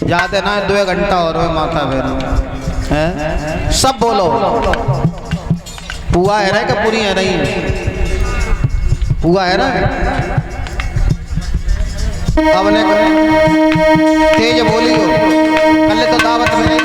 जाते ना 2 घंटा और माथा फेर है। सब बोलो पुआ है ना कि पूरी है नहीं? पुआ है ना? अब ने तेज बोली हो, कल तो दावत में नहीं।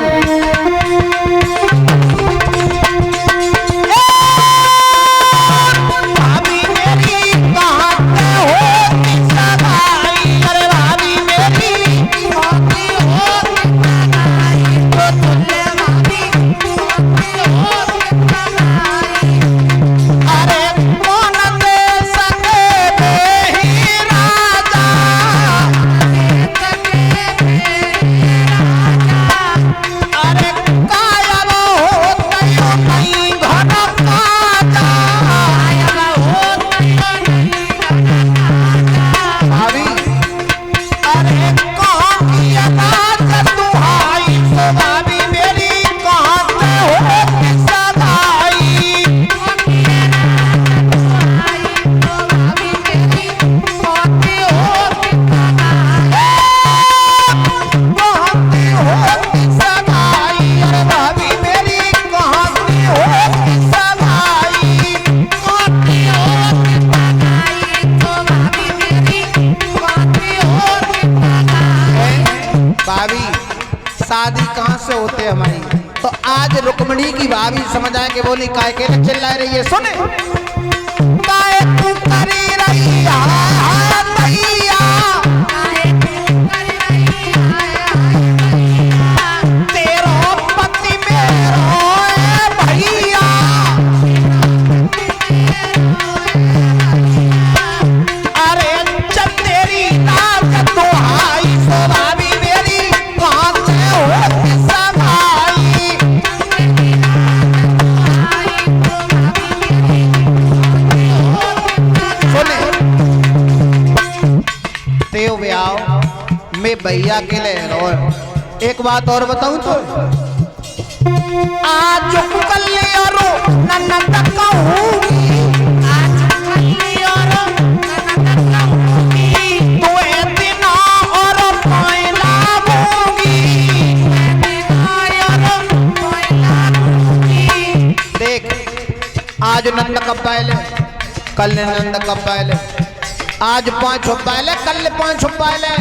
शादी कहाँ से होते हमारी? तो आज रुक्मणी की भाभी समझ आए कि बोली काय के चिल्ला रही है। सुने काय तू करी रही तेरो पति मेरो भैया, अरे जब तेरी नाक दुहाई सो भाभी मैं भैया के ले रो। एक बात और बताऊं तो आज कल ननद कहूंगी, आज कल तू दिन और कोयला देख। आज नंद कब पहले, कल नंद कब पहले, आज 5 पहले, कल 5 पहले,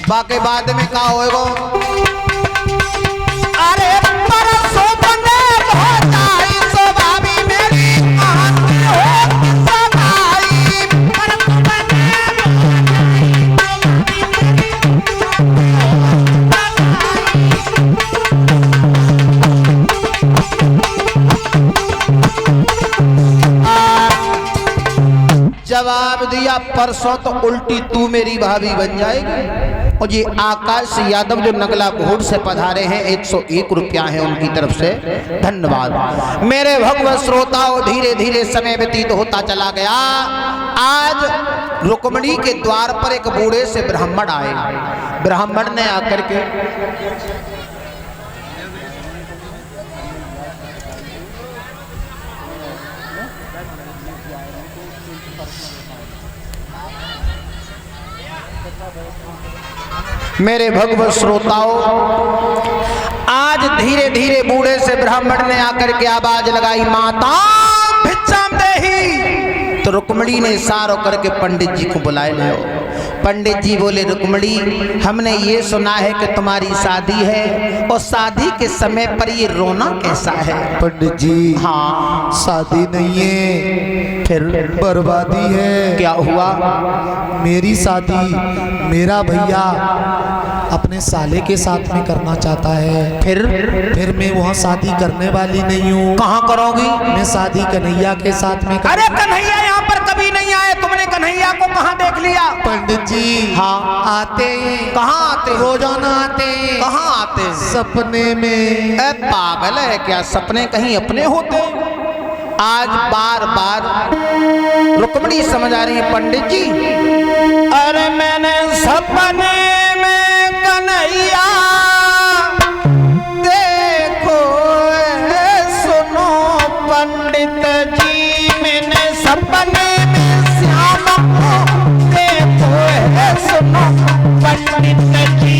बाकी बाद में क्या होएगा? अरे परसों बने भोजाई सो भाभी मेरी आंटी हो सगाई, परसों बने जवाब दिया परसों तो उल्टी तू मेरी भाभी बन जाएगी। और ये आकाश यादव जो नगला घोड़ से पधारे हैं 101 रुपया है उनकी तरफ से, धन्यवाद। मेरे भगवत श्रोताओं धीरे धीरे समय व्यतीत होता चला गया। आज रुक्मणी के द्वार पर एक बूढ़े से ब्राह्मण आए। ब्राह्मण ने आकर के मेरे भगवत श्रोताओं आज धीरे धीरे बूढ़े से ब्राह्मण ने आकर के आवाज लगाई, माता भिक्षाम देही। तो रुक्मणी ने इशारा करके पंडित जी को बुलाए ले। पंडित जी बोले, रुक्मणी हमने ये सुना है कि तुम्हारी शादी है और शादी के समय पर ये रोना कैसा है? पंडित जी हाँ शादी नहीं है, फिर बर्बादी है। क्या हुआ? मेरी शादी मेरा भैया अपने साले के साथ में करना चाहता है। फिर मैं वहाँ शादी करने वाली नहीं हूँ। कहाँ करोगी? मैं शादी कन्हैया के साथ में। अरे कन्हैया यहाँ पर कभी नहीं आए, तुमने कन्हैया को कहाँ देख लिया? पंडित जी हाँ आते हैं। कहाँ आते? रोजाना आते हैं। कहाँ आते? सपने में। पागल है क्या? सपने कहीं अपने होते? आज बार बार रुक्मणी समझ आ रही है पंडित जी। अरे मैंने सपने में कन्हैया देखो सुनो पंडित जी, मैंने सपने में श्याम को देखो सुनो पंडित जी।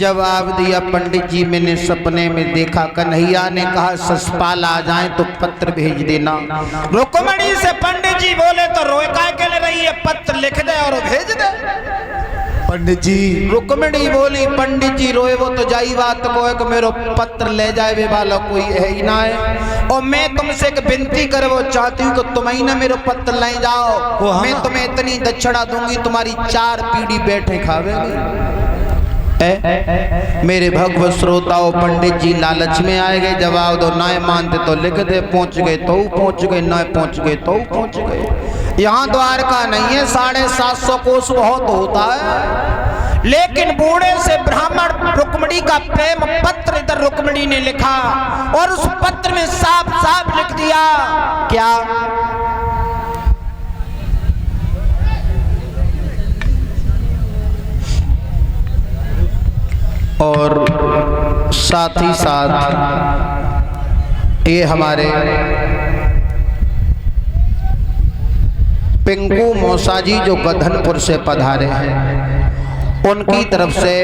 जवाब दिया पंडित जी मैंने सपने में देखा, कन्हैया ने कहा ससपाल आ जाए तो पत्र भेज देना। रुक्मणी से पंडित जी बोले तो रोए काय के ले रही है, पत्र लिख दे और भेज दे। पंडित जी रुक्मणी बोली पंडित जी रोए वो तो जाई बात को है कि मेरो पत्र ले जाए वे वाला कोई है ही ना है, और मैं तुमसे एक विनती कर वो चाहती हूँ कि तुम ही ना मेरो पत्र ले जाओ, मैं तुम्हें इतनी दक्षिणा दूंगी तुम्हारी 4 पीढ़ी बैठे खावेगी। मेरे भगवत श्रोताओं पंडित जी लालच में आए गए, जवाब दो ना मानते तो लिख दे, पहुंच गए तो पहुंच गए, ना पहुंच गए तो पहुंच गए। यहाँ द्वारका नहीं है, 750 कोस बहुत होता है, लेकिन बूढ़े से ब्राह्मण रुक्मणी का प्रेम पत्र इधर रुक्मणी ने लिखा और उस पत्र में साफ साफ लिख दिया क्या, और साथ ही साथ ये हमारे पिंकू मौसा जी जो गधनपुर से पधारे हैं उनकी तरफ से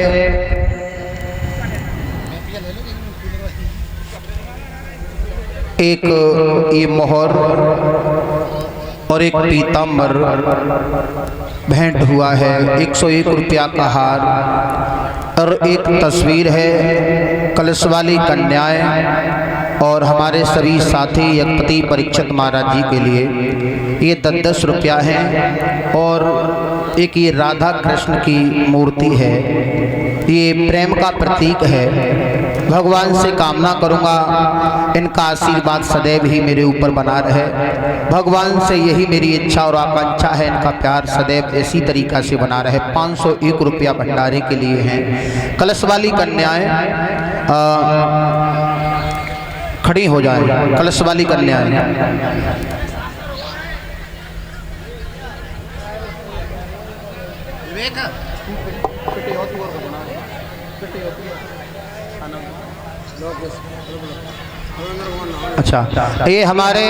एक ये मोहर और एक पीताम्बर भेंट हुआ है, 101 रुपया का हार और एक तस्वीर है कलश वाली कन्याएं और हमारे सभी साथी यज्ञपति परीक्षित महाराज जी के लिए ये 10-10 रुपया है, और एक ये राधा कृष्ण की मूर्ति है, ये प्रेम का प्रतीक है। भगवान से कामना करूंगा इनका आशीर्वाद सदैव ही मेरे ऊपर बना रहे, भगवान से यही मेरी इच्छा और आकांक्षा है, इनका प्यार सदैव इसी तरीका से बना रहे। 501 रुपया भंडारे के लिए हैं। कलश वाली कन्याएं खड़ी हो जाए, कलश वाली कन्याएं अच्छा, ये हमारे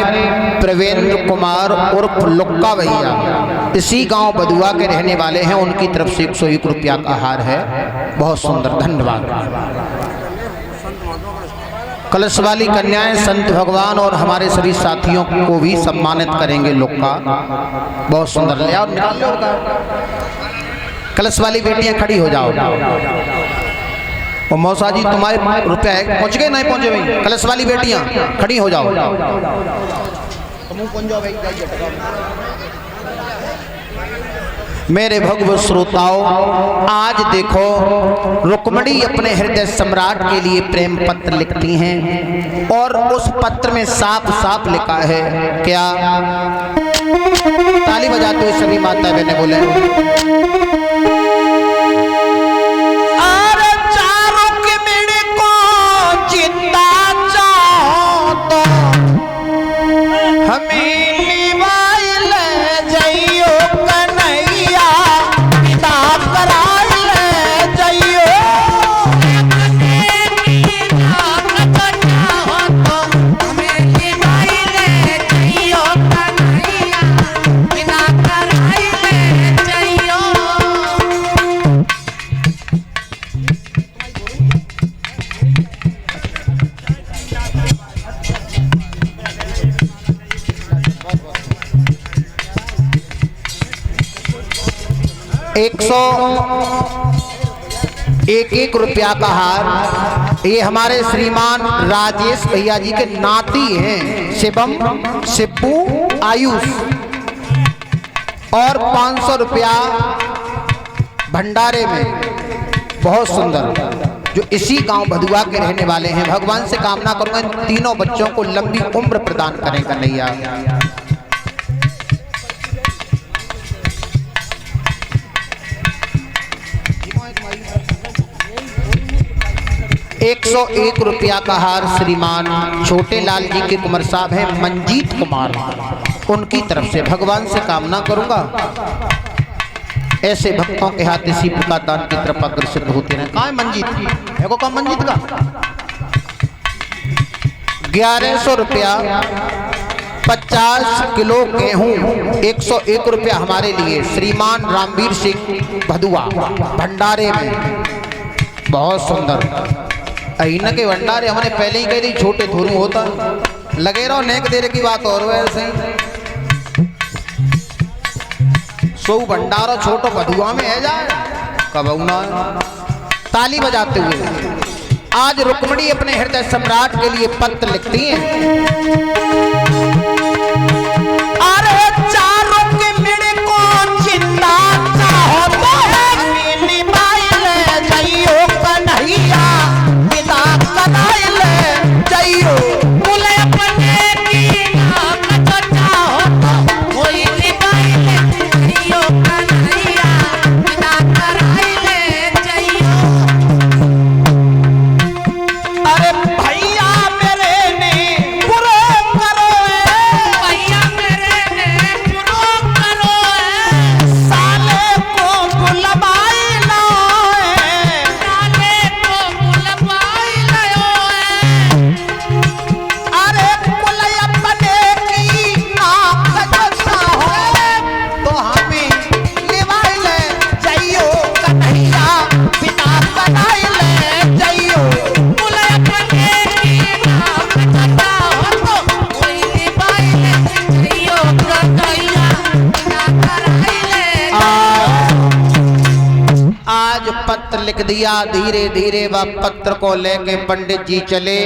प्रवीण कुमार उर्फ लुक्का भैया इसी गांव बदुआ के रहने वाले हैं, उनकी तरफ से 101 रुपया का हार है, बहुत सुंदर, धन्यवाद। कलश वाली कन्याएं संत भगवान और हमारे सभी साथियों को भी सम्मानित करेंगे। लुक्का बहुत सुंदर, ले आओ निकाल लो। कलश वाली बेटियां खड़ी हो जाओ। और मौसा जी तुम्हारे रुपया है, पहुंच गए नहीं पहुंचे भाई? कलश वाली बेटियां खड़ी हो जाओ। मेरे भगवत श्रोताओं, आज देखो रुक्मणी अपने हृदय सम्राट के लिए प्रेम पत्र लिखती हैं और उस पत्र में साफ साफ लिखा है क्या? ताली बजाते हुए सभी माता बहनें बोले एक रुपया का हार। ये हमारे श्रीमान राजेश भैया जी के नाती हैं, शिवम, शिप्पू, आयुष, और 500 रुपया भंडारे में, बहुत सुंदर, जो इसी गांव भदुआ के रहने वाले हैं। भगवान से कामना करूंगा इन तीनों बच्चों को लंबी उम्र प्रदान करें कन्हैया। 101 रुपया का हार श्रीमान छोटे लाल जी के कुंवर साहब हैं, मंजीत कुमार, उनकी तरफ से। भगवान से कामना करूंगा ऐसे भक्तों के हाथ इसी प्रकार दान की तरफ अग्रसर होते रहे। कहाँ है मंजीत? है को कम मंजीत का 1100 रुपया, 50 किलो गेहूं, 101 रुपया हमारे लिए श्रीमान रामवीर सिंह भदुआ भंडारे में। बहुत सुंदर। अहिन के भंडारे हमने पहले ही कह दी, छोटे थोरू होता लगे रहो नेक देर की बात और वैसे सो भंडारा छोटो कदुआ में है जाए कबूना। ताली बजाते हुए आज रुक्मिणी अपने हृदय सम्राट के लिए पत्र लिखती हैं। अरे चारों के मेरे को जिंदा चाहो तो है मिली माइले जइयो कन्हैया विदा कदाई ले जइयो बोले अपने की नाम तो चाहो तो कोई निभाइले जइयो कन्हैया विदा कराइले जइयो। अरे भैया मेरे ने पूरा करो भैया मेरे ने पूरा करो साले को बुलवाई लो साले को बुलवाई लो। अरे कुल अपने की नाक जैसा हो तो हमें निभाई ले जइयो कन्हैया बिना बनाई ले जइयो। बोले अपने की नाम तो चाहो तो कोई निभाइले जइयो कन्हैया विदा कराइले। आज पत्र लिख दिया। धीरे धीरे वह पत्र को लेके पंडित जी चले।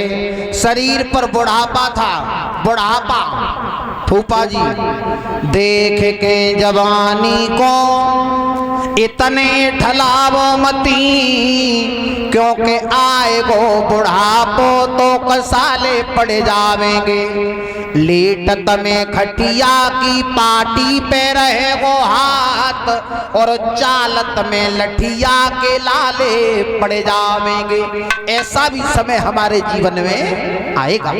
शरीर पर बुढ़ापा था, बुढ़ापा। फूफा जी देख के जवानी को इतने ढलाव मती, क्योंकि आएगो बुढ़ापो तो कसाले पड़ जावेंगे। लेटत में खटिया की पाटी पे रहेगो हाथ और चालत में लठिया के लाले पड़ जावेंगे। ऐसा भी समय हमारे जीवन में आएगा।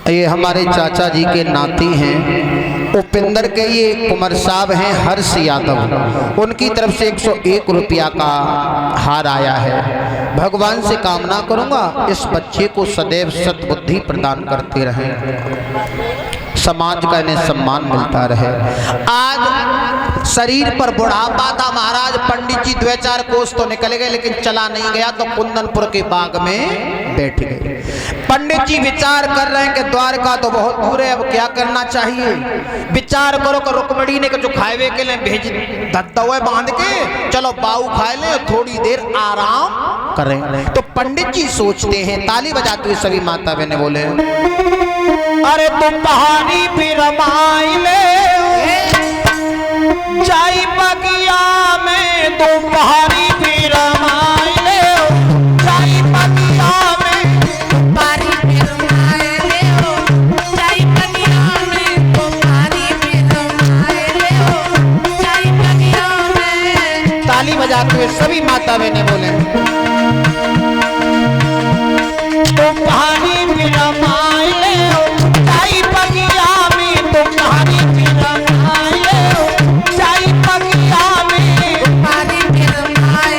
ये हमारे चाचा जी के नाती हैं, उपेंद्र के ये कुंवर साहब हैं हर्ष यादव, उनकी तरफ से 101 रुपया का हार आया है। भगवान से कामना करूंगा इस बच्चे को सदैव सद्बुद्धि प्रदान करते रहें, समाज का इन्हें सम्मान मिलता रहे। आज शरीर पर बुढ़ापा था महाराज। पंडित जी 2-4 कोस तो निकल गए लेकिन चला नहीं गया, तो कुंदनपुर के बाग में बैठ गए। पंडित जी विचार कर रहे हैं कि द्वारका तो बहुत दूर है, अब क्या करना चाहिए। विचार करो कि रुक्मिणी ने जो खाए के लिए भेज धत्ता हुआ बांध के, चलो बाऊ खाए ले थोड़ी देर आराम करें। तो पंडित जी सोचते हैं, ताली बजाते हुए सभी माता बहने बोले, अरे तुम पहाड़ी भी रमाई ले जाई बगिया में, तुम पहाड़ी भी रमाई ले जाई बगिया में। बारी फिरमाए ले हो जाई बगिया में, तो बारी फिरमाए ले हो जाई बगिया में। ताली बजाते हुए सभी माता बहने बोले, तुम पहाड़ी भी रमाई ले जाई बगिया में, तुम पहाड़ी भी रमाई ले जाई बगिया में। बारी फिरमाए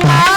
आ